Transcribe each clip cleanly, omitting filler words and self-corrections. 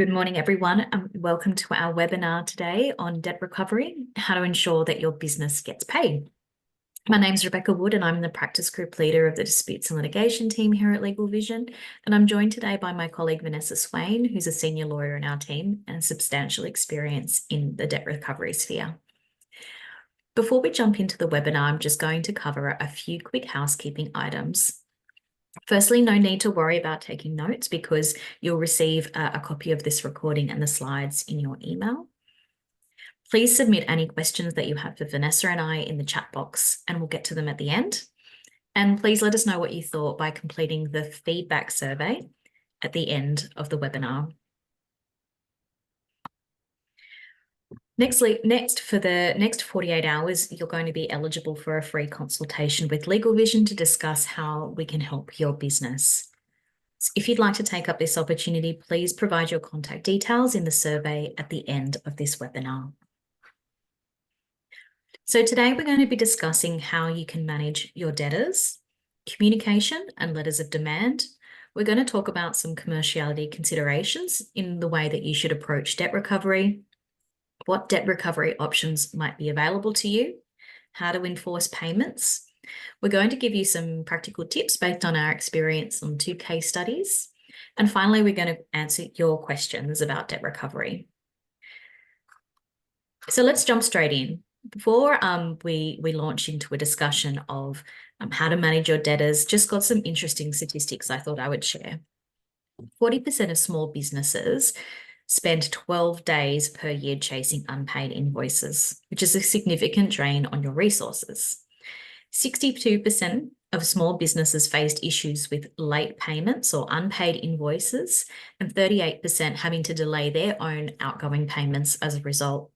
Good morning, everyone. Welcome to our webinar today on debt recovery, how to ensure that your business gets paid. My name is Rebecca Wood and I'm the practice group leader of the disputes and litigation team here at LegalVision. And I'm joined today by my colleague, Vanessa Swain, who's a senior lawyer in our team and substantial experience in the debt recovery sphere. Before we jump into the webinar, I'm just going to cover a few quick housekeeping items. Firstly, no need to worry about taking notes because you'll receive a copy of this recording and the slides in your email. Please submit any questions that you have for Vanessa and I in the chat box, and we'll get to them at the end. And please let us know what you thought by completing the feedback survey at the end of the webinar. Next, for the next 48 hours, you're going to be eligible for a free consultation with LegalVision to discuss how we can help your business. So if you'd like to take up this opportunity, please provide your contact details in the survey at the end of this webinar. So today we're going to be discussing how you can manage your debtors, communication and letters of demand. We're going to talk about some commerciality considerations in the way that you should approach debt recovery, what debt recovery options might be available to you, how to enforce payments. We're going to give you some practical tips based on our experience on 2 case studies. And finally, we're going to answer your questions about debt recovery. So let's jump straight in. Before we launch into a discussion of how to manage your debtors, just got some interesting statistics I thought I would share. 40% of small businesses spend 12 days per year chasing unpaid invoices, which is a significant drain on your resources. 62% of small businesses faced issues with late payments or unpaid invoices, and 38% having to delay their own outgoing payments as a result.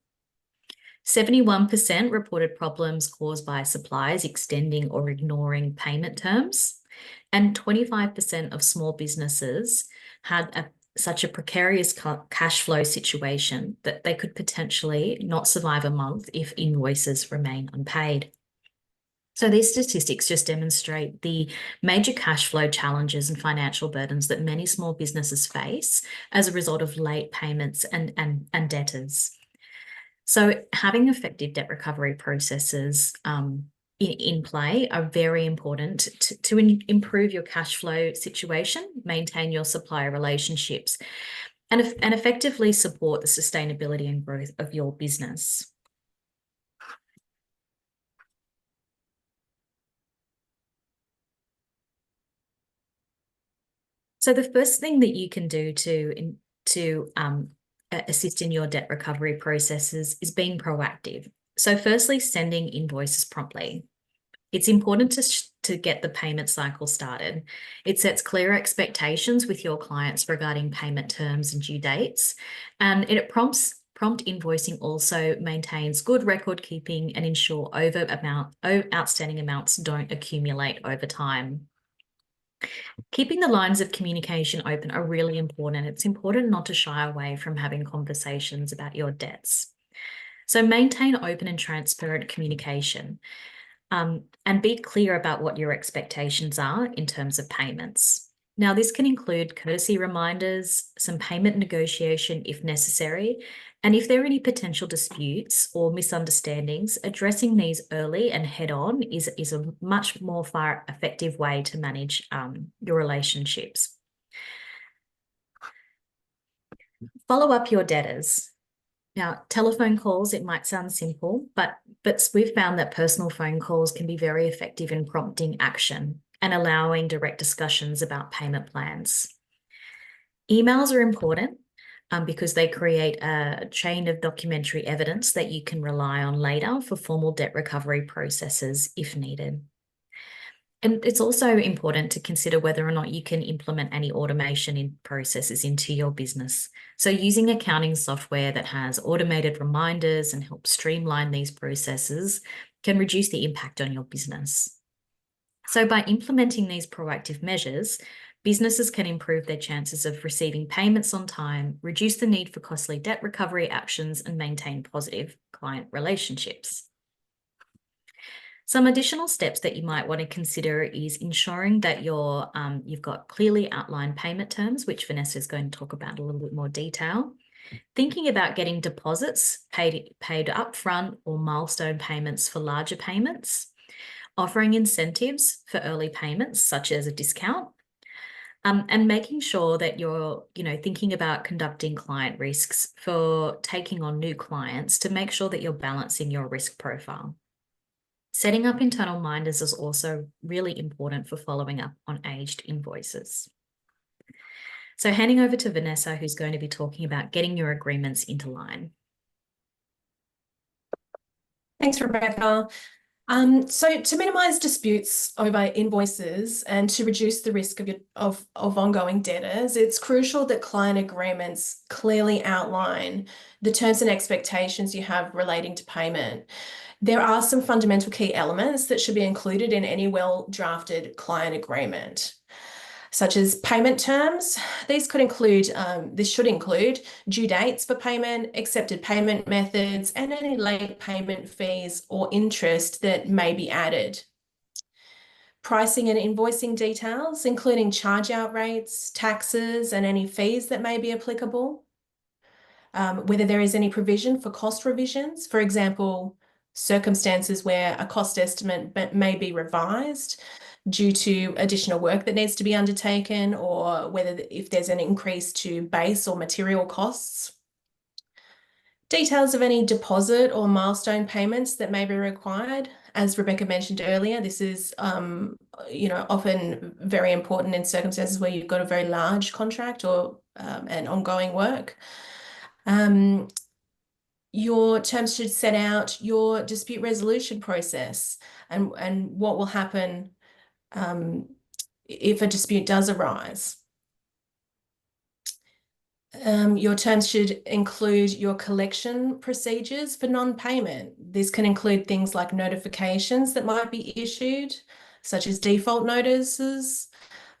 71% reported problems caused by suppliers extending or ignoring payment terms, and 25% of small businesses had such a precarious cash flow situation that they could potentially not survive a month if invoices remain unpaid. So these statistics just demonstrate the major cash flow challenges and financial burdens that many small businesses face as a result of late payments and debtors. So having effective debt recovery processes in play are very important to improve your cash flow situation, maintain your supplier relationships, and effectively support the sustainability and growth of your business. So the first thing that you can do to assist in your debt recovery processes is being proactive. So firstly, sending invoices promptly. It's important to get the payment cycle started. It sets clear expectations with your clients regarding payment terms and due dates, and it prompt invoicing also maintains good record keeping and ensure outstanding amounts don't accumulate over time. Keeping the lines of communication open are really important. It's important not to shy away from having conversations about your debts. So maintain open and transparent communication and be clear about what your expectations are in terms of payments. Now, this can include courtesy reminders, some payment negotiation if necessary, and if there are any potential disputes or misunderstandings, addressing these early and head on is a much more far effective way to manage your relationships. Follow up your debtors. Now, telephone calls, it might sound simple, but we've found that personal phone calls can be very effective in prompting action and allowing direct discussions about payment plans. Emails are important because they create a chain of documentary evidence that you can rely on later for formal debt recovery processes if needed. And it's also important to consider whether or not you can implement any automation in processes into your business. So using accounting software that has automated reminders and helps streamline these processes can reduce the impact on your business. So by implementing these proactive measures, businesses can improve their chances of receiving payments on time, reduce the need for costly debt recovery actions, and maintain positive client relationships. Some additional steps that you might want to consider is ensuring that you've got clearly outlined payment terms, which Vanessa is going to talk about in a little bit more detail. Thinking about getting deposits paid upfront or milestone payments for larger payments. Offering incentives for early payments, such as a discount. And making sure that you're, thinking about conducting client risks for taking on new clients to make sure that you're balancing your risk profile. Setting up internal minders is also really important for following up on aged invoices. So handing over to Vanessa, who's going to be talking about getting your agreements into line. Thanks, Rebecca. So to minimise disputes over invoices and to reduce the risk of ongoing debtors, it's crucial that client agreements clearly outline the terms and expectations you have relating to payment. There are some fundamental key elements that should be included in any well-drafted client agreement, such as payment terms. This should include due dates for payment, accepted payment methods, and any late payment fees or interest that may be added. Pricing and invoicing details, including charge-out rates, taxes, and any fees that may be applicable. Whether there is any provision for cost revisions, for example, circumstances where a cost estimate may be revised due to additional work that needs to be undertaken, or if there's an increase to base or material costs. Details of any deposit or milestone payments that may be required. As Rebecca mentioned earlier, this is often very important in circumstances where you've got a very large contract or an ongoing work. Your terms should set out your dispute resolution process and what will happen if a dispute does arise. Your terms should include your collection procedures for non-payment. This can include things like notifications that might be issued, such as default notices,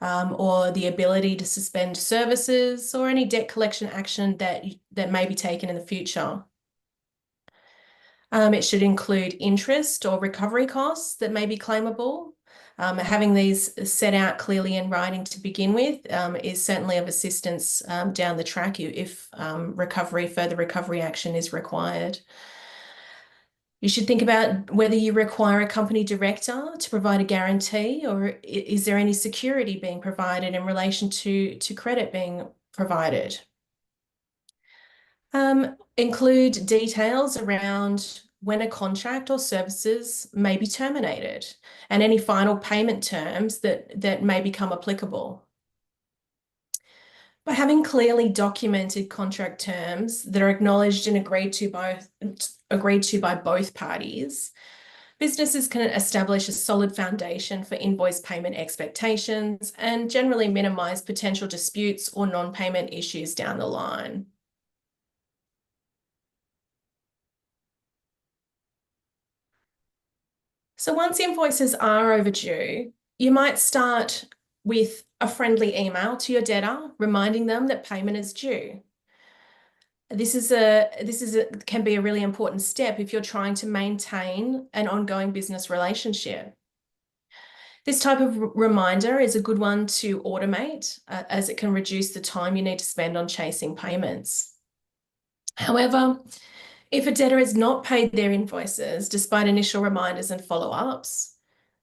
or the ability to suspend services, or any debt collection action that may be taken in the future. It should include interest or recovery costs that may be claimable. Having these set out clearly in writing to begin with is certainly of assistance down the track if further recovery action is required. You should think about whether you require a company director to provide a guarantee, or is there any security being provided in relation to credit being provided. Include details around when a contract or services may be terminated and any final payment terms that may become applicable. By having clearly documented contract terms that are acknowledged and agreed to by both parties, businesses can establish a solid foundation for invoice payment expectations and generally minimize potential disputes or non-payment issues down the line. So once invoices are overdue, you might start with a friendly email to your debtor reminding them that payment is due. This can be a really important step if you're trying to maintain an ongoing business relationship. This type of reminder is a good one to automate as it can reduce the time you need to spend on chasing payments. However, if a debtor has not paid their invoices despite initial reminders and follow-ups,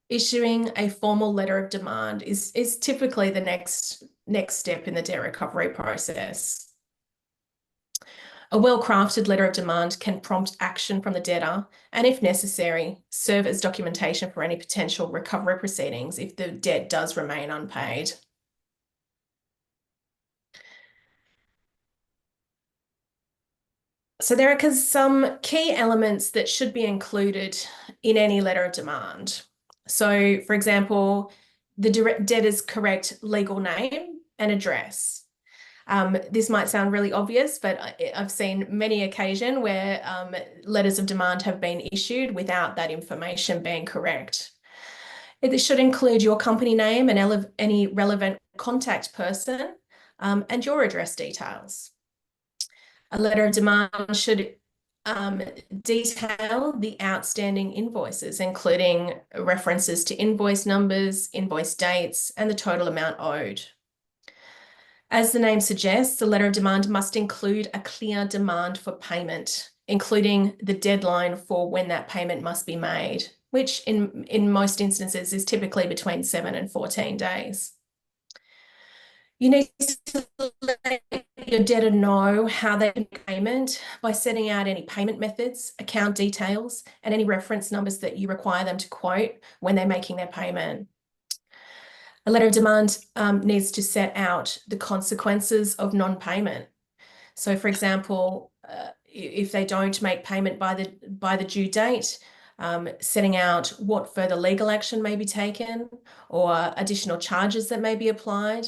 issuing a formal letter of demand is typically the next step in the debt recovery process. A well-crafted letter of demand can prompt action from the debtor and, if necessary, serve as documentation for any potential recovery proceedings if the debt does remain unpaid. So there are some key elements that should be included in any letter of demand. So, for example, the debtor's correct legal name and address. This might sound really obvious, but I've seen many occasions where letters of demand have been issued without that information being correct. This should include your company name and any relevant contact person and your address details. A letter of demand should detail the outstanding invoices, including references to invoice numbers, invoice dates, and the total amount owed. As the name suggests, the letter of demand must include a clear demand for payment, including the deadline for when that payment must be made, which in most instances is typically between 7 and 14 days. You need to let your debtor know how they make payment by setting out any payment methods, account details, and any reference numbers that you require them to quote when they're making their payment. A letter of demand needs to set out the consequences of non-payment. So, for example, if they don't make payment by the due date, setting out what further legal action may be taken, or additional charges that may be applied,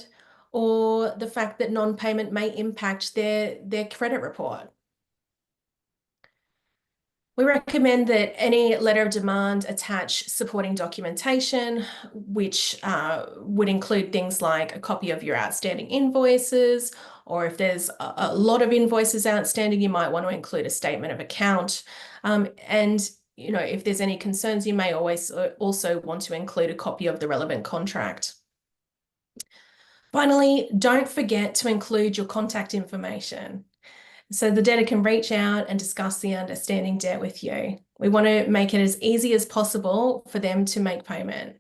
or the fact that non-payment may impact their credit report. We recommend that any letter of demand attach supporting documentation, which would include things like a copy of your outstanding invoices, or if there's a lot of invoices outstanding, you might want to include a statement of account. And if there's any concerns, you may always also want to include a copy of the relevant contract. Finally, don't forget to include your contact information, so the debtor can reach out and discuss the outstanding debt with you. We want to make it as easy as possible for them to make payment.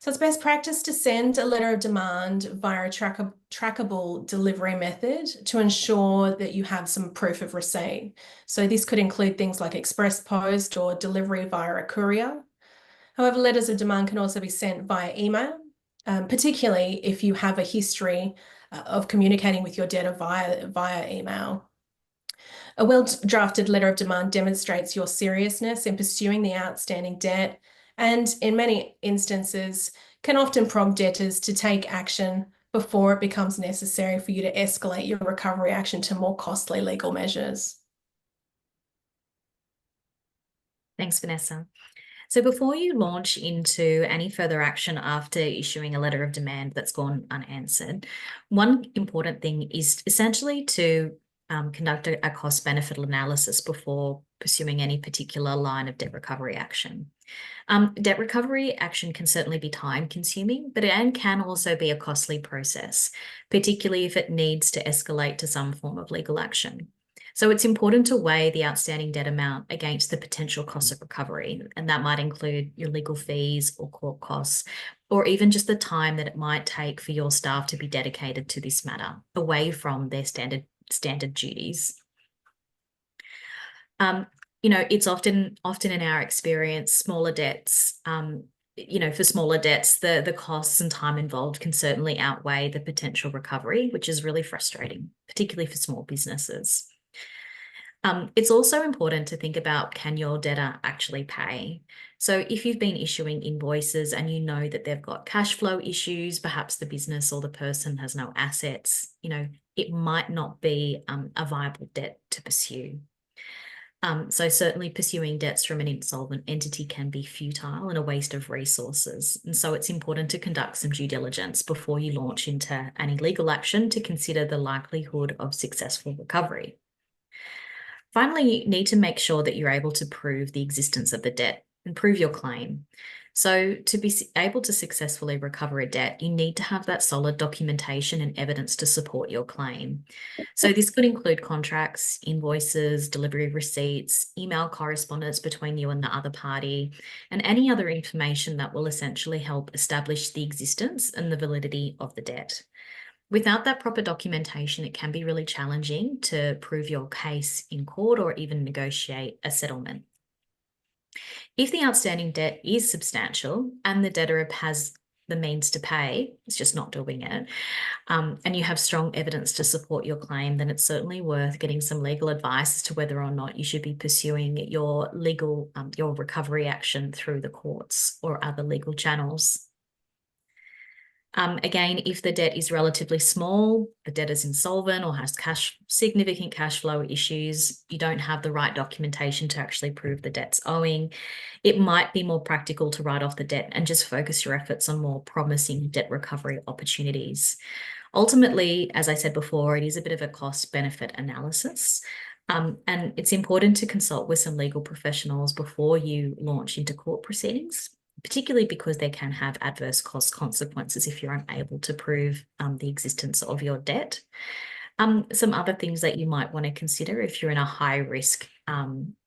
So it's best practice to send a letter of demand via a trackable delivery method to ensure that you have some proof of receipt. So this could include things like express post or delivery via a courier. However, letters of demand can also be sent via email, particularly if you have a history of communicating with your debtor via email. A well-drafted letter of demand demonstrates your seriousness in pursuing the outstanding debt, and in many instances can often prompt debtors to take action before it becomes necessary for you to escalate your recovery action to more costly legal measures. Thanks, Vanessa. So before you launch into any further action after issuing a letter of demand that's gone unanswered, one important thing is essentially to conduct a cost-benefit analysis before pursuing any particular line of debt recovery action. Debt recovery action can certainly be time-consuming, but it can also be a costly process, particularly if it needs to escalate to some form of legal action. So it's important to weigh the outstanding debt amount against the potential cost of recovery, and that might include your legal fees or court costs, or even just the time that it might take for your staff to be dedicated to this matter, away from their standard duties. It's often in our experience, smaller debts, for smaller debts, the costs and time involved can certainly outweigh the potential recovery, which is really frustrating, particularly for small businesses. It's also important to think about, can your debtor actually pay? So if you've been issuing invoices and you know that they've got cash flow issues, perhaps the business or the person has no assets, it might not be a viable debt to pursue. So certainly pursuing debts from an insolvent entity can be futile and a waste of resources. And so it's important to conduct some due diligence before you launch into any legal action to consider the likelihood of successful recovery. Finally, you need to make sure that you're able to prove the existence of the debt and prove your claim. So to be able to successfully recover a debt, you need to have that solid documentation and evidence to support your claim. So this could include contracts, invoices, delivery receipts, email correspondence between you and the other party, and any other information that will essentially help establish the existence and the validity of the debt. Without that proper documentation, it can be really challenging to prove your case in court or even negotiate a settlement. If the outstanding debt is substantial and the debtor has the means to pay, it's just not doing it, and you have strong evidence to support your claim, then it's certainly worth getting some legal advice as to whether or not you should be pursuing your recovery action through the courts or other legal channels. Again, if the debt is relatively small, the debtor's insolvent or has significant cash flow issues, you don't have the right documentation to actually prove the debt's owing, it might be more practical to write off the debt and just focus your efforts on more promising debt recovery opportunities. Ultimately, as I said before, it is a bit of a cost-benefit analysis. And it's important to consult with some legal professionals before you launch into court proceedings, particularly because they can have adverse cost consequences if you're unable to prove the existence of your debt. Some other things that you might want to consider if you're in a high risk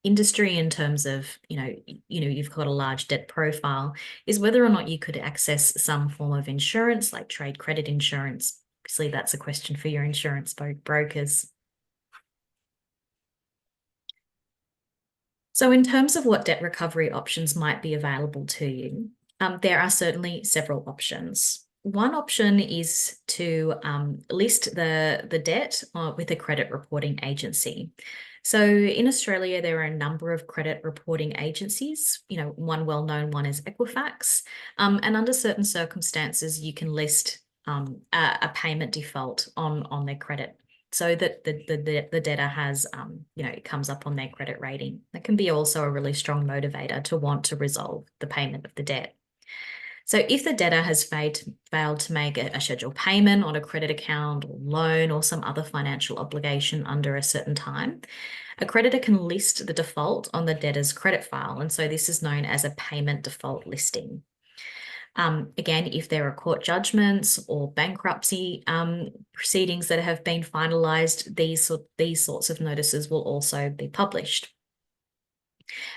industry in terms of, you've got a large debt profile, is whether or not you could access some form of insurance like trade credit insurance. Obviously, that's a question for your insurance brokers. So in terms of what debt recovery options might be available to you, there are certainly several options. One option is to list the debt with a credit reporting agency. So in Australia, there are a number of credit reporting agencies. One well-known one is Equifax, and under certain circumstances, you can list a payment default on their credit, so that the debtor has, it comes up on their credit rating. That can be also a really strong motivator to want to resolve the payment of the debt. So if the debtor has failed to make a scheduled payment on a credit account or loan or some other financial obligation under a certain time, a creditor can list the default on the debtor's credit file. And so this is known as a payment default listing. Again, if there are court judgments or bankruptcy proceedings that have been finalised, these sorts of notices will also be published.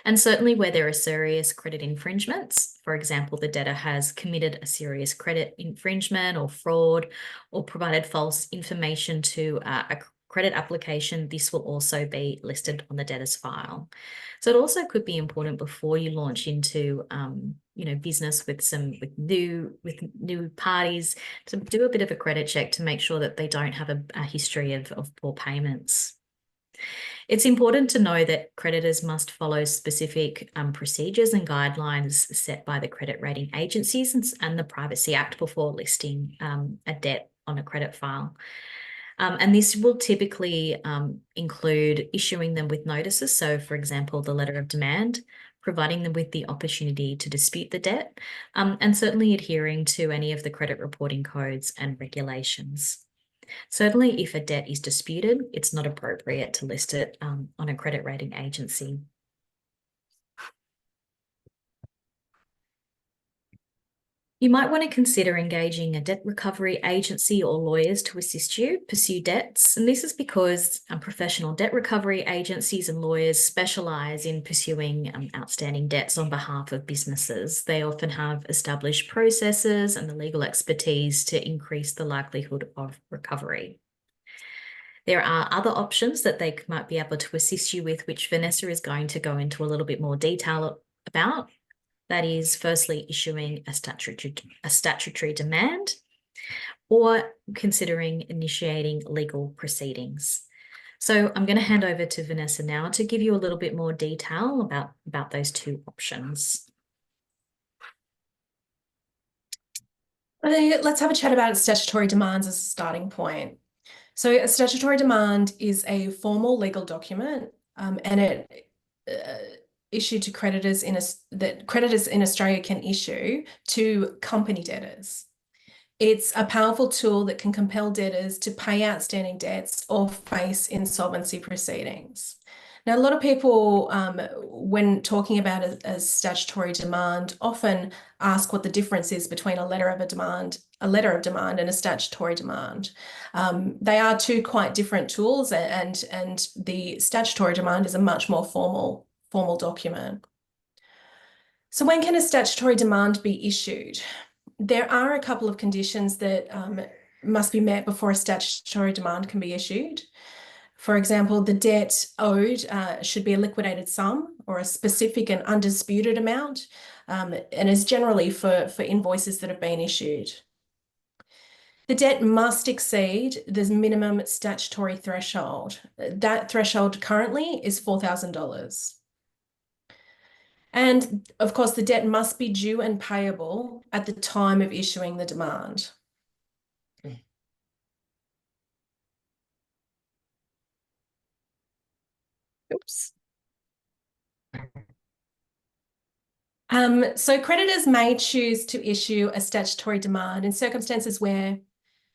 And certainly where there are serious credit infringements, for example, the debtor has committed a serious credit infringement or fraud or provided false information to a credit application, this will also be listed on the debtor's file. So it also could be important before you launch into business with new parties, to do a bit of a credit check to make sure that they don't have a history of poor payments. It's important to know that creditors must follow specific procedures and guidelines set by the credit rating agencies and the Privacy Act before listing a debt on a credit file. And this will typically include issuing them with notices. So, for example, the letter of demand, providing them with the opportunity to dispute the debt, and certainly adhering to any of the credit reporting codes and regulations. Certainly, if a debt is disputed, it's not appropriate to list it on a credit rating agency. You might want to consider engaging a debt recovery agency or lawyers to assist you pursue debts. And this is because professional debt recovery agencies and lawyers specialise in pursuing outstanding debts on behalf of businesses. They often have established processes and the legal expertise to increase the likelihood of recovery. There are other options that they might be able to assist you with, which Vanessa is going to go into a little bit more detail about. That is, firstly, issuing a statutory demand or considering initiating legal proceedings. So I'm going to hand over to Vanessa now to give you a little bit more detail about those two options. Let's have a chat about statutory demands as a starting point. So a statutory demand is a formal legal document, and it issued to creditors that creditors in Australia can issue to company debtors. It's a powerful tool that can compel debtors to pay outstanding debts or face insolvency proceedings. Now, a lot of people, when talking about a statutory demand, often ask what the difference is between a letter of demand and a statutory demand. They are two quite different tools, and the statutory demand is a much more formal document. So when can a statutory demand be issued? There are a couple of conditions that must be met before a statutory demand can be issued. For example, the debt owed should be a liquidated sum or a specific and undisputed amount, and is generally for invoices that have been issued. The debt must exceed the minimum statutory threshold. That threshold currently is $4,000. And of course, the debt must be due and payable at the time of issuing the demand. Oops. So creditors may choose to issue a statutory demand in circumstances where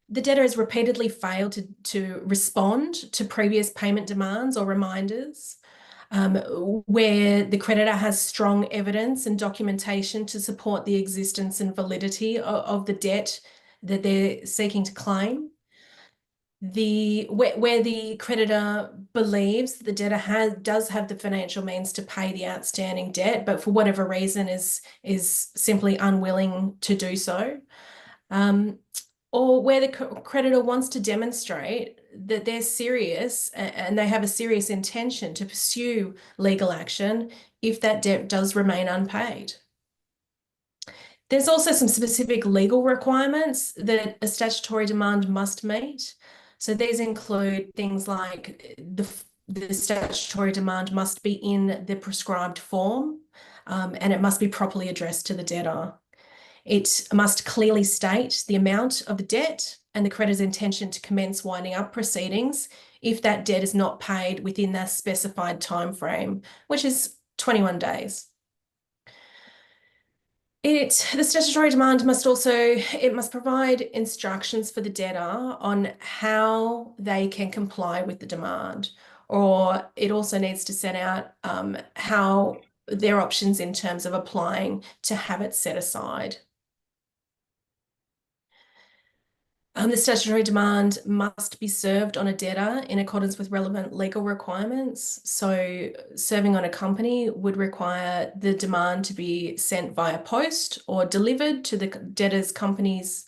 the debtor has repeatedly failed to respond to previous payment demands or reminders, where the creditor has strong evidence and documentation to support the existence and validity of the debt that they're seeking to claim. Where the creditor believes the debtor does have the financial means to pay the outstanding debt, but for whatever reason is simply unwilling to do so. Or where the creditor wants to demonstrate that they're serious and they have a serious intention to pursue legal action if that debt does remain unpaid. There's also some specific legal requirements that a statutory demand must meet. So these include things like the statutory demand must be in the prescribed form, and it must be properly addressed to the debtor. It must clearly state the amount of the debt and the creditor's intention to commence winding up proceedings if that debt is not paid within that specified time frame, which is 21 days. The statutory demand must provide instructions for the debtor on how they can comply with the demand, or it also needs to set out how their options in terms of applying to have it set aside. The statutory demand must be served on a debtor in accordance with relevant legal requirements. So serving on a company would require the demand to be sent via post or delivered to the debtor's company's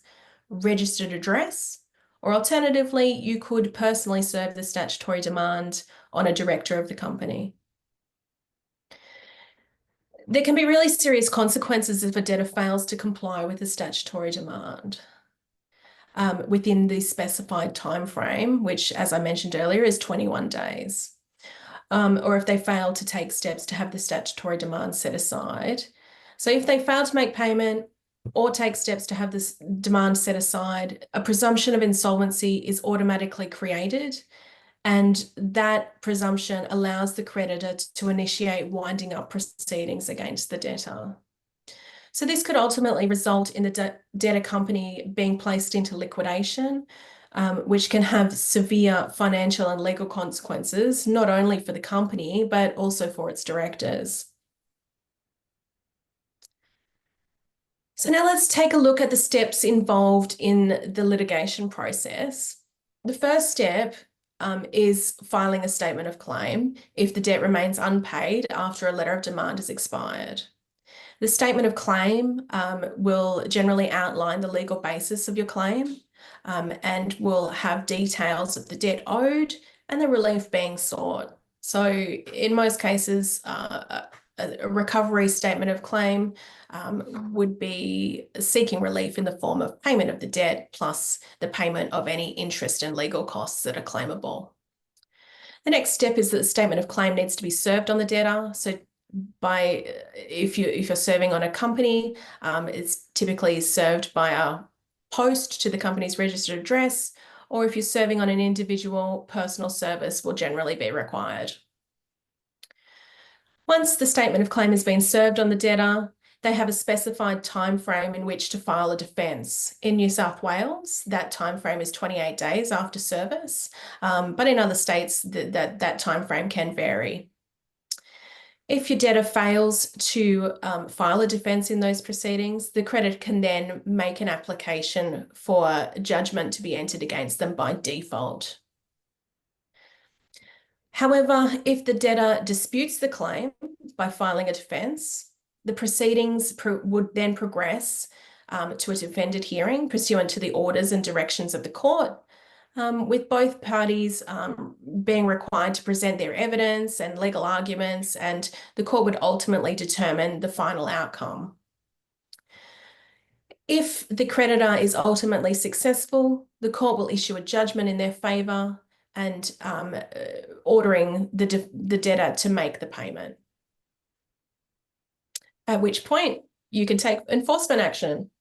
registered address, or alternatively, you could personally serve the statutory demand on a director of the company. There can be really serious consequences if a debtor fails to comply with the statutory demand within the specified time frame, which, as I mentioned earlier, is 21 days. Or if they fail to take steps to have the statutory demand set aside. So if they fail to make payment or take steps to have this demand set aside, a presumption of insolvency is automatically created, and that presumption allows the creditor to initiate winding up proceedings against the debtor. So this could ultimately result in the debtor company being placed into liquidation, which can have severe financial and legal consequences, not only for the company, but also for its directors. So now let's take a look at the steps involved in the litigation process. The first step is filing a statement of claim if the debt remains unpaid after a letter of demand has expired. The statement of claim will generally outline the legal basis of your claim and will have details of the debt owed and the relief being sought. So in most cases, a recovery statement of claim would be seeking relief in the form of payment of the debt plus the payment of any interest and legal costs that are claimable. The next step is that the statement of claim needs to be served on the debtor. So if you're serving on a company, it's typically served by a post to the company's registered address, or if you're serving on an individual, personal service will generally be required. Once the statement of claim has been served on the debtor, they have a specified time frame in which to file a defence. In New South Wales, that time frame is 28 days after service, but in other states, that time frame can vary. If your debtor fails to file a defence in those proceedings, the creditor can then make an application for judgment to be entered against them by default. However, if the debtor disputes the claim by filing a defence, the proceedings would then progress to a defended hearing pursuant to the orders and directions of the court, with both parties being required to present their evidence and legal arguments, and the court would ultimately determine the final outcome. If the creditor is ultimately successful, the court will issue a judgment in their favour and ordering the debtor to make the payment. At which point you can take enforcement action.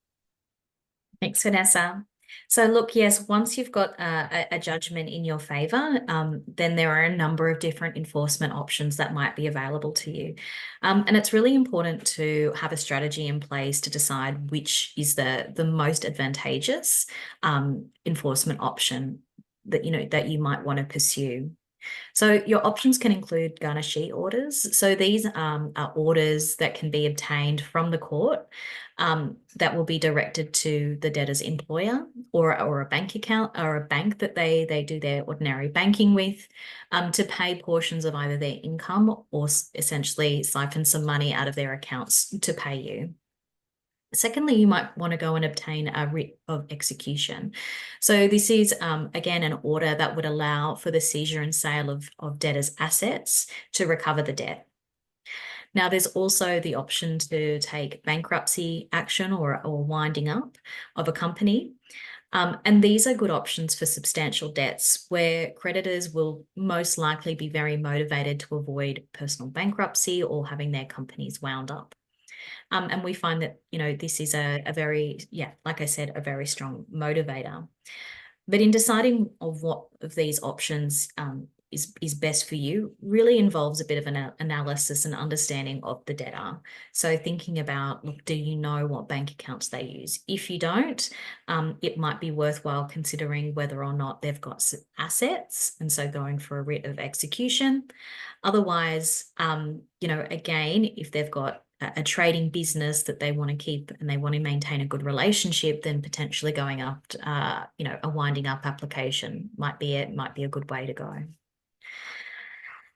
Thanks, Vanessa. So look, yes, once you've got a judgment in your favour, then there are a number of different enforcement options that might be available to you. And it's really important to have a strategy in place to decide which is the most advantageous enforcement option that you might want to pursue. So your options can include garnishee orders. So these are orders that can be obtained from the court that will be directed to the debtor's employer or a bank account or a bank that they do their ordinary banking with to pay portions of either their income or essentially siphon some money out of their accounts to pay you. Secondly, you might want to go and obtain a writ of execution. So this is, again, an order that would allow for the seizure and sale of debtors' assets to recover the debt. Now, there's also the option to take bankruptcy action or winding up of a company. And these are good options for substantial debts where creditors will most likely be very motivated to avoid personal bankruptcy or having their companies wound up. And we find that, this is a very, like I said, a very strong motivator. But in deciding of what of these options is best for you really involves a bit of an analysis and understanding of the debtor. So thinking about, look, do you know what bank accounts they use? If you don't, it might be worthwhile considering whether or not they've got assets, and so going for a writ of execution. Otherwise, again, if they've got a trading business that they want to keep and they want to maintain a good relationship, then potentially going up, a winding up application might be a good way to go.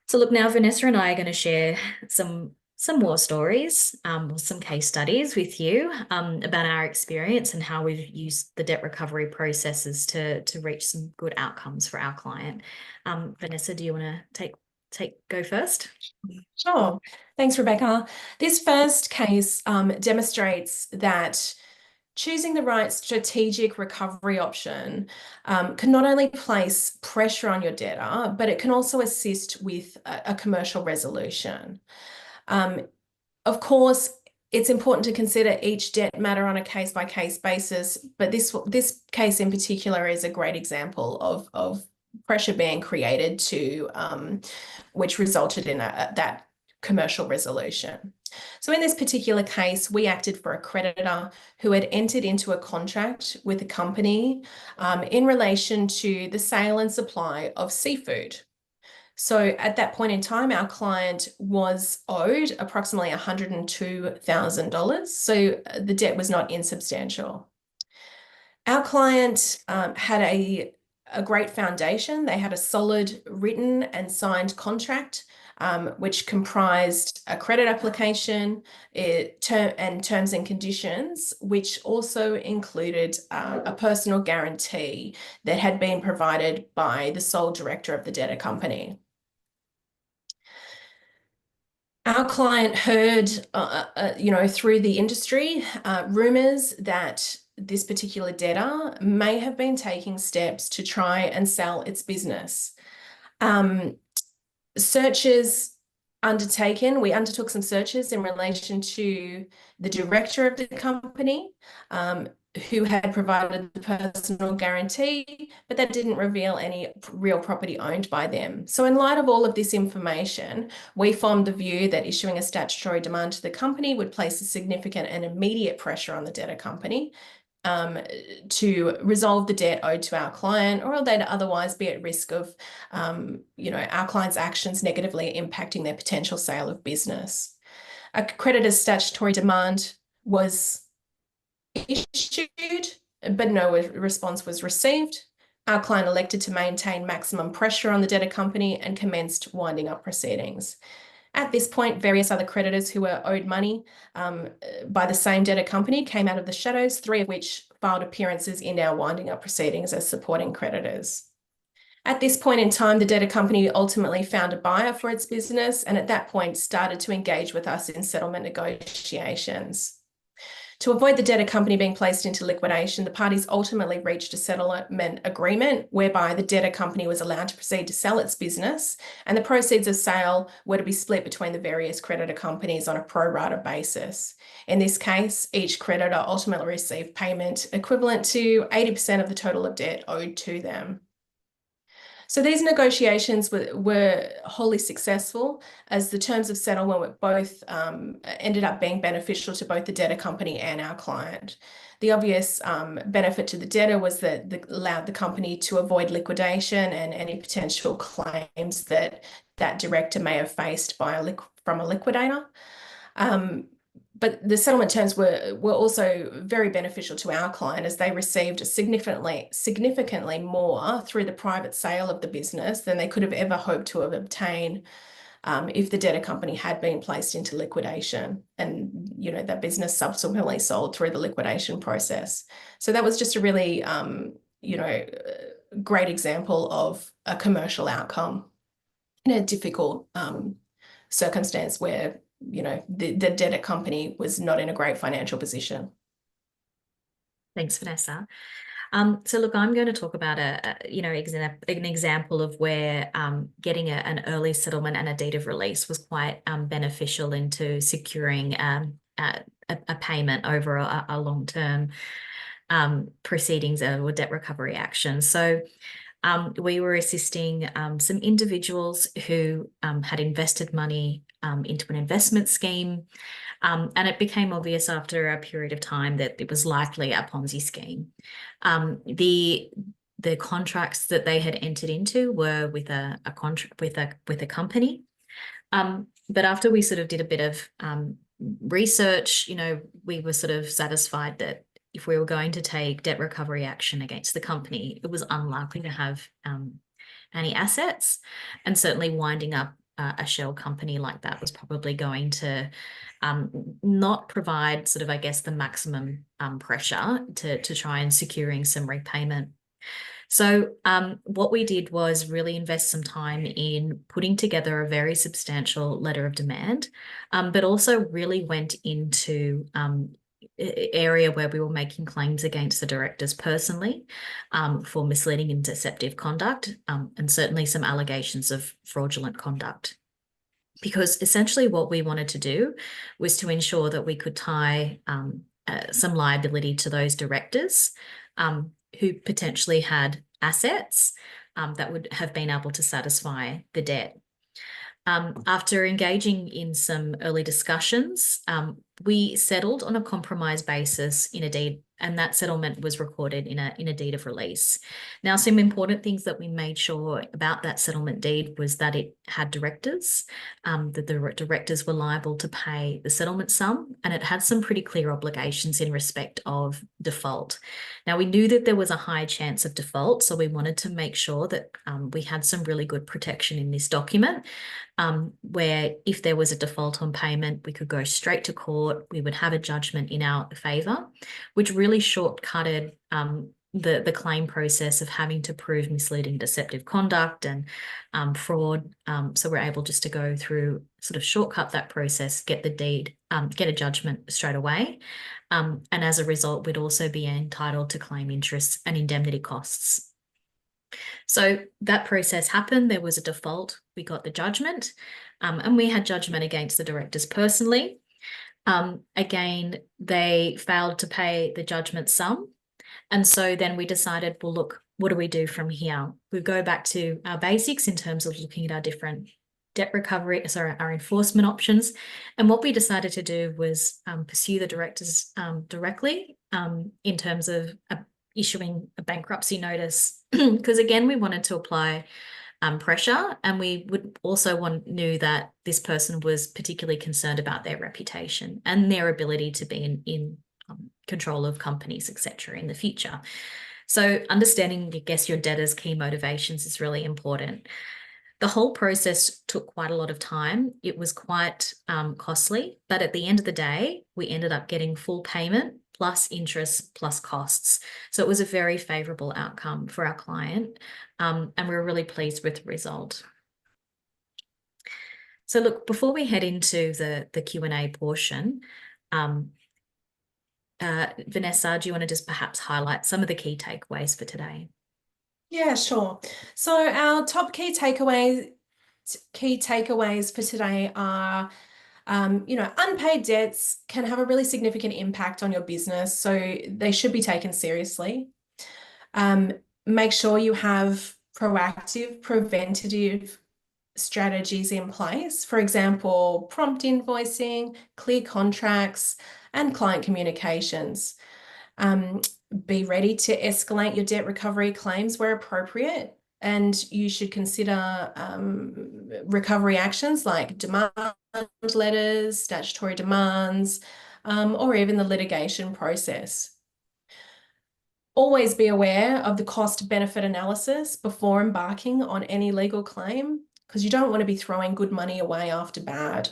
So look, now Vanessa and I are going to share some more stories, some case studies with you about our experience and how we've used the debt recovery processes to reach some good outcomes for our client. Vanessa, do you want to go first? Sure. Thanks, Rebecca. This first case demonstrates that choosing the right strategic recovery option can not only place pressure on your debtor, but it can also assist with a commercial resolution. Of course, it's important to consider each debt matter on a case-by-case basis, but this case in particular is a great example of pressure being created which resulted in that commercial resolution. So in this particular case, we acted for a creditor who had entered into a contract with a company in relation to the sale and supply of seafood. So at that point in time, our client was owed approximately $102,000. So the debt was not insubstantial. Our client had a great foundation. They had a solid written and signed contract, which comprised a credit application and terms and conditions, which also included a personal guarantee that had been provided by the sole director of the debtor company. Our client heard, through the industry, rumours that this particular debtor may have been taking steps to try and sell its business. Searches undertaken, we undertook some searches in relation to the director of the company, who had provided the personal guarantee, but that didn't reveal any real property owned by them. So in light of all of this information, we formed the view that issuing a statutory demand to the company would place a significant and immediate pressure on the debtor company to resolve the debt owed to our client, or they'd otherwise be at risk of, our client's actions negatively impacting their potential sale of business. A creditor's statutory demand was issued, but no response was received. Our client elected to maintain maximum pressure on the debtor company and commenced winding up proceedings. At this point, various other creditors who were owed money by the same debtor company came out of the shadows, 3 of which filed appearances in our winding up proceedings as supporting creditors. At this point in time, the debtor company ultimately found a buyer for its business, and at that point started to engage with us in settlement negotiations. To avoid the debtor company being placed into liquidation, the parties ultimately reached a settlement agreement whereby the debtor company was allowed to proceed to sell its business, and the proceeds of sale were to be split between the various creditor companies on a pro rata basis. In this case, each creditor ultimately received payment equivalent to 80% of the total of debt owed to them. So these negotiations were wholly successful, as the terms of settlement were both ended up being beneficial to both the debtor company and our client. The obvious benefit to the debtor was that it allowed the company to avoid liquidation and any potential claims that that director may have faced from a liquidator. But the settlement terms were also very beneficial to our client, as they received significantly more through the private sale of the business than they could have ever hoped to have obtained if the debtor company had been placed into liquidation and, that business subsequently sold through the liquidation process. So that was just a really, great example of a commercial outcome in a difficult circumstance where the debtor company was not in a great financial position. Thanks, Vanessa. So look, I'm going to talk about an example of where getting an early settlement and a deed of release was quite beneficial into securing a payment over a long-term proceedings or debt recovery action. So we were assisting some individuals who had invested money into an investment scheme, and it became obvious after a period of time that it was likely a Ponzi scheme. The contracts that they had entered into were with a contract with a company, but after we sort of did a bit of research, we were sort of satisfied that if we were going to take debt recovery action against the company, it was unlikely to have any assets, and certainly winding up a shell company like that was probably going to not provide sort of, I guess, the maximum pressure to try and securing some repayment. So what we did was really invest some time in putting together a very substantial letter of demand, but also really went into area where we were making claims against the directors personally for misleading and deceptive conduct, and certainly some allegations of fraudulent conduct. Because essentially what we wanted to do was to ensure that we could tie some liability to those directors who potentially had assets that would have been able to satisfy the debt. After engaging in some early discussions, we settled on a compromise basis in a deed, and that settlement was recorded in a deed of release. Now, some important things that we made sure about that settlement deed was that it had directors, that the directors were liable to pay the settlement sum, and it had some pretty clear obligations in respect of default. Now, we knew that there was a high chance of default, so we wanted to make sure that we had some really good protection in this document, where if there was a default on payment, we could go straight to court, we would have a judgment in our favour, which really shortcutted the claim process of having to prove misleading, deceptive conduct and fraud. So we're able just to go through, sort of shortcut that process, get the deed, get a judgment straight away. And as a result, we'd also be entitled to claim interest and indemnity costs. So that process happened. There was a default. We got the judgment, and we had judgment against the directors personally. Again, they failed to pay the judgment sum. And so then we decided, well, look, what do we do from here? We go back to our basics in terms of looking at our different debt recovery, our enforcement options. And what we decided to do was pursue the directors directly in terms of issuing a bankruptcy notice, because again, we wanted to apply pressure, and we would also knew that this person was particularly concerned about their reputation and their ability to be in control of companies, etc., in the future. So understanding, I guess, your debtor's key motivations is really important. The whole process took quite a lot of time. It was quite costly, but at the end of the day, we ended up getting full payment plus interest plus costs. So it was a very favourable outcome for our client, and we were really pleased with the result. So look, before we head into the Q&A portion, Vanessa, do you want to just perhaps highlight some of the key takeaways for today? Yeah, sure. So our top key takeaways for today are, unpaid debts can have a really significant impact on your business, so they should be taken seriously. Make sure you have proactive, preventative strategies in place. For example, prompt invoicing, clear contracts, and client communications. Be ready to escalate your debt recovery claims where appropriate, and you should consider recovery actions like demand letters, statutory demands, or even the litigation process. Always be aware of the cost-benefit analysis before embarking on any legal claim, because you don't want to be throwing good money away after bad.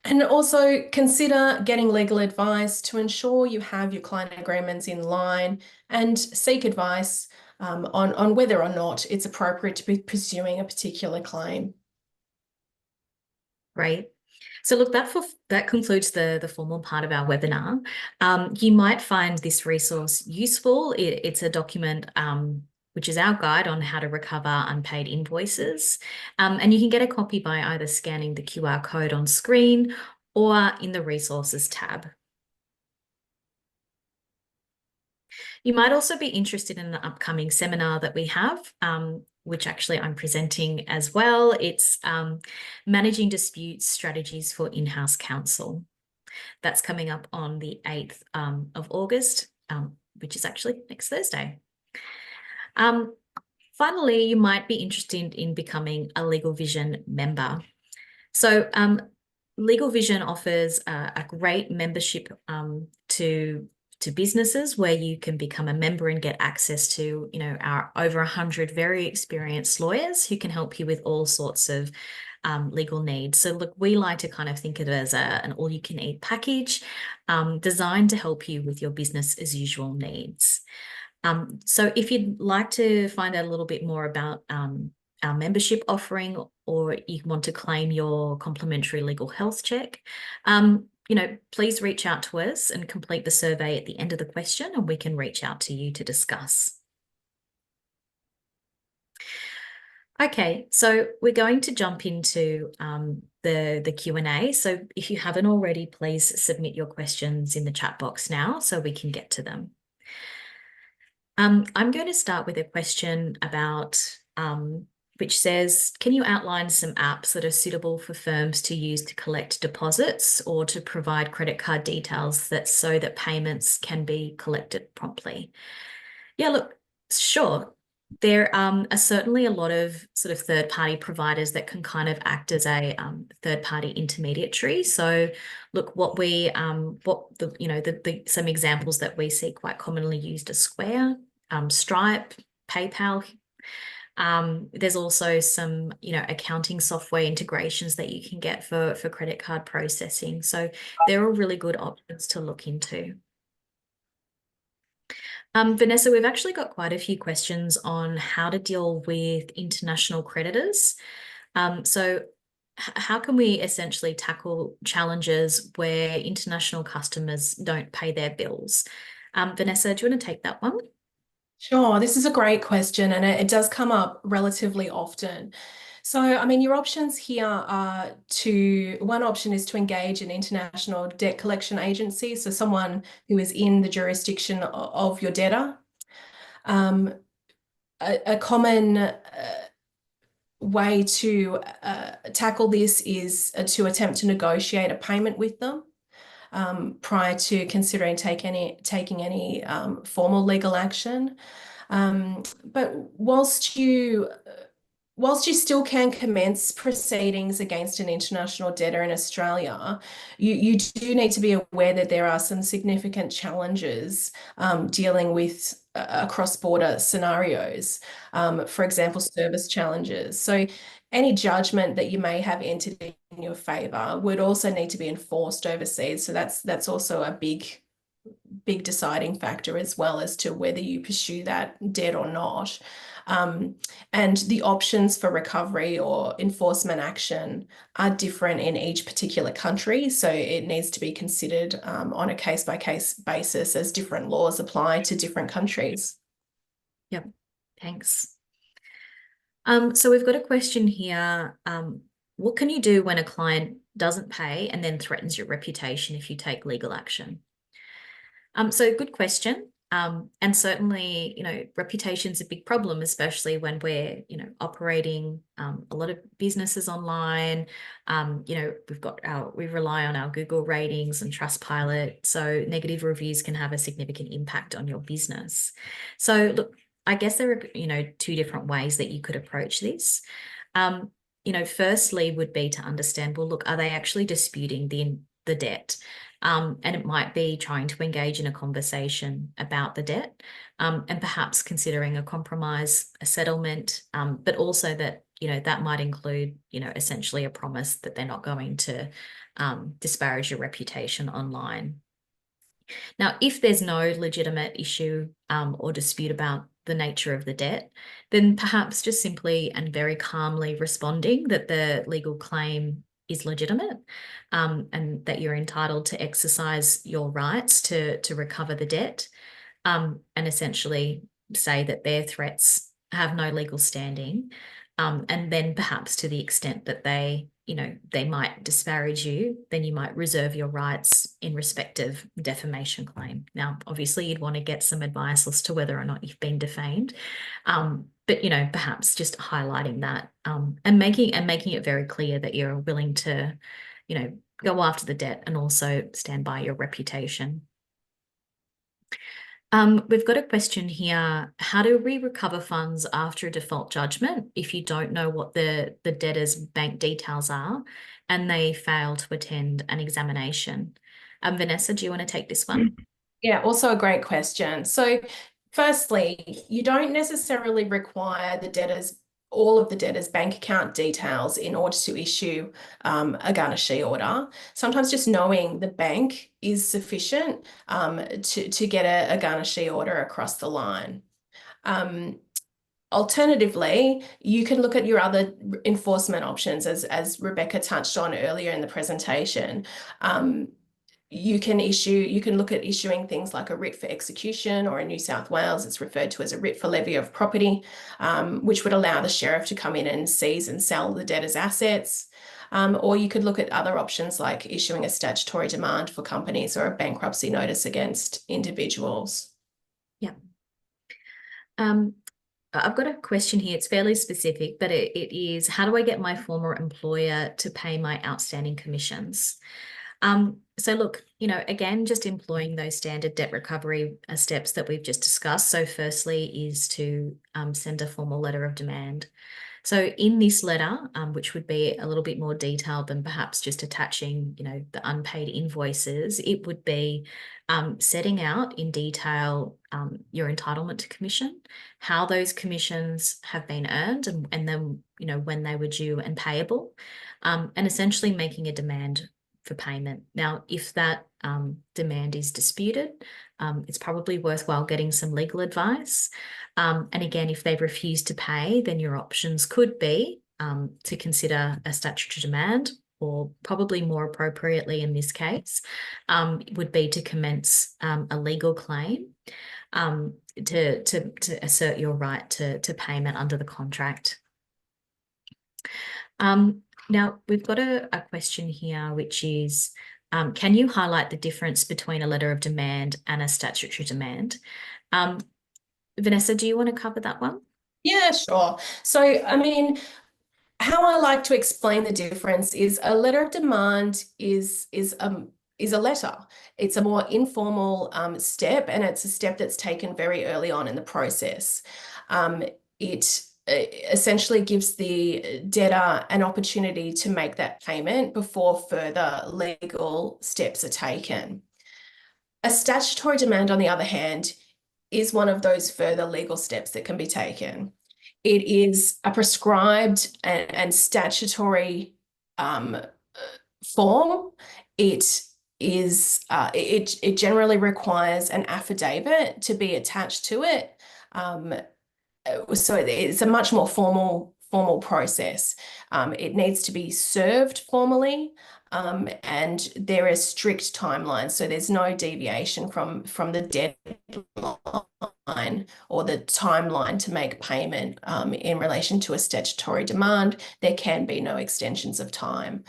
And also consider getting legal advice to ensure you have your client agreements in line, and seek advice on whether or not it's appropriate to be pursuing a particular claim. Great. So look, that concludes the formal part of our webinar. You might find this resource useful. It's a document which is our guide on how to recover unpaid invoices. And you can get a copy by either scanning the QR code on screen or in the resources tab. You might also be interested in the upcoming seminar that we have, which actually I'm presenting as well. It's Managing Disputes Strategies for In-House Counsel. That's coming up on the 8th of August, which is actually next Thursday. Finally, you might be interested in becoming a LegalVision member. So LegalVision offers a great membership to businesses, where you can become a member and get access to, our over 100 very experienced lawyers who can help you with all sorts of legal needs. So look, we like to kind of think of it as an all-you-can-eat package designed to help you with your business as usual needs. So if you'd like to find out a little bit more about our membership offering, or you want to claim your complimentary legal health check, please reach out to us and complete the survey at the end of the question, and we can reach out to you to discuss. Okay, so we're going to jump into the Q&A. So if you haven't already, please submit your questions in the chat box now so we can get to them. I'm going to start with a question about which says, can you outline some apps that are suitable for firms to use to collect deposits or to provide credit card details so that payments can be collected promptly? Yeah, look, sure. There are certainly a lot of sort of third-party providers that can kind of act as a third-party intermediary. So, look, some examples that we see quite commonly used are Square, Stripe, PayPal. There's also some, accounting software integrations that you can get for credit card processing. So there are really good options to look into. Vanessa, we've actually got quite a few questions on how to deal with international creditors. So how can we essentially tackle challenges where international customers don't pay their bills? Vanessa, do you want to take that one? Sure, this is a great question, and it does come up relatively often. So, your options here are one option is to engage an international debt collection agency, so someone who is in the jurisdiction of your debtor. A common way to tackle this is to attempt to negotiate a payment with them prior to considering taking any formal legal action. But whilst you still can commence proceedings against an international debtor in Australia, you do need to be aware that there are some significant challenges dealing with cross-border scenarios. For example, service challenges. So any judgment that you may have entered in your favour would also need to be enforced overseas. So that's also a big deciding factor, as well as to whether you pursue that debt or not. And the options for recovery or enforcement action are different in each particular country. So it needs to be considered on a case-by-case basis as different laws apply to different countries. Yep, thanks. So we've got a question here. What can you do when a client doesn't pay and then threatens your reputation if you take legal action? So good question. And certainly, reputation's a big problem, especially when we're, operating a lot of businesses online. We rely on our Google ratings and Trustpilot. So negative reviews can have a significant impact on your business. So look, I guess there are, two different ways that you could approach this. Firstly would be to understand, well, look, are they actually disputing the debt? And it might be trying to engage in a conversation about the debt, and perhaps considering a compromise, a settlement, but also that, that might include, essentially a promise that they're not going to disparage your reputation online. Now, if there's no legitimate issue or dispute about the nature of the debt, then perhaps just simply and very calmly responding that the legal claim is legitimate, and that you're entitled to exercise your rights to recover the debt, and essentially say that their threats have no legal standing, and then perhaps to the extent that they might disparage you, then you might reserve your rights in respect of defamation claim. Now, obviously, you'd want to get some advice as to whether or not you've been defamed, but perhaps just highlighting that, and making it very clear that you're willing to, go after the debt and also stand by your reputation. We've got a question here. How do we recover funds after a default judgment if you don't know what the debtor's bank details are and they fail to attend an examination? Vanessa, do you want to take this one? Yeah, also a great question. So firstly, you don't necessarily require all of the debtor's bank account details in order to issue a garnishee order. Sometimes just knowing the bank is sufficient to get a garnishee order across the line. Alternatively, you can look at your other enforcement options, as Rebecca touched on earlier in the presentation. You can look at issuing things like a writ for execution, or in New South Wales, it's referred to as a writ for levy of property, which would allow the sheriff to come in and seize and sell the debtor's assets. Or you could look at other options like issuing a statutory demand for companies or a bankruptcy notice against individuals. Yeah. I've got a question here. It's fairly specific, but it is, how do I get my former employer to pay my outstanding commissions? So look, again, just employing those standard debt recovery steps that we've just discussed. So firstly is to send a formal letter of demand. So in this letter, which would be a little bit more detailed than perhaps just attaching, the unpaid invoices, it would be setting out in detail your entitlement to commission, how those commissions have been earned, and then, when they were due and payable, and essentially making a demand for payment. Now, if that demand is disputed, it's probably worthwhile getting some legal advice. And again, if they've refused to pay, then your options could be to consider a statutory demand, or probably more appropriately in this case, would be to commence a legal claim to assert your right to payment under the contract. Now, we've got a question here, which is, can you highlight the difference between a letter of demand and a statutory demand? Vanessa, do you want to cover that one? Yeah, sure. So, I mean, how I like to explain the difference is a letter of demand is a letter. It's a more informal step, and it's a step that's taken very early on in the process. It essentially gives the debtor an opportunity to make that payment before further legal steps are taken. A statutory demand, on the other hand, is one of those further legal steps that can be taken. It is a prescribed and statutory form. It generally requires an affidavit to be attached to it. so it's a much more formal process. It needs to be served formally, and there are strict timelines. So there's no deviation from the deadline or the timeline to make payment in relation to a statutory demand. There can be no extensions of time.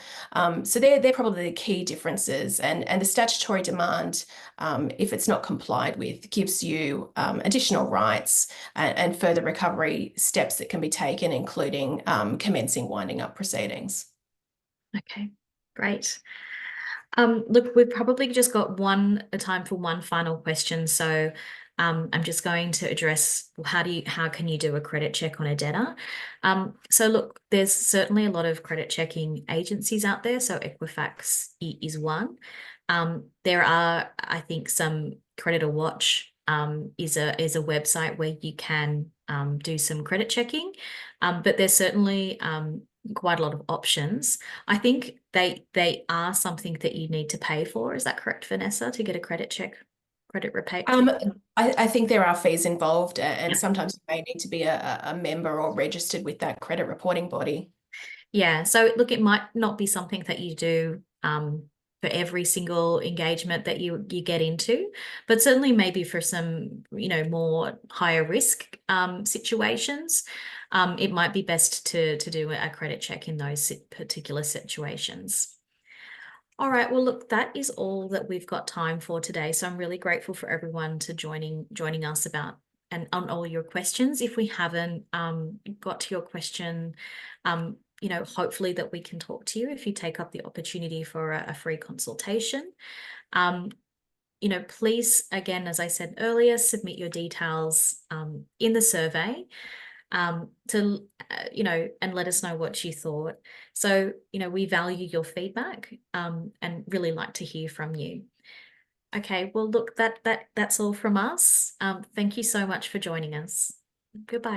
So they're probably the key differences. And the statutory demand, if it's not complied with, gives you additional rights and further recovery steps that can be taken, including commencing winding up proceedings. Okay, great. Look, we've probably just got a time for one final question. So I'm just going to address how can you do a credit check on a debtor? So look, there's certainly a lot of credit checking agencies out there. So Equifax is one. There are, I think, some Creditor Watch is a website where you can do some credit checking, but there's certainly quite a lot of options. I think they are something that you need to pay for. Is that correct, Vanessa, to get a credit check, credit repay? I think there are fees involved, and sometimes you may need to be a member or registered with that credit reporting body. Yeah, so look, it might not be something that you do for every single engagement that you get into, but certainly maybe for some, more higher risk situations, it might be best to do a credit check in those particular situations. All right, well, look, that is all that we've got time for today. So I'm really grateful for everyone to joining us about and on all your questions. If we haven't got to your question, hopefully that we can talk to you if you take up the opportunity for a free consultation. Please, again, as I said earlier, submit your details in the survey to and let us know what you thought. So we value your feedback and really like to hear from you. Okay, well, look, that's all from us. Thank you so much for joining us. Goodbye.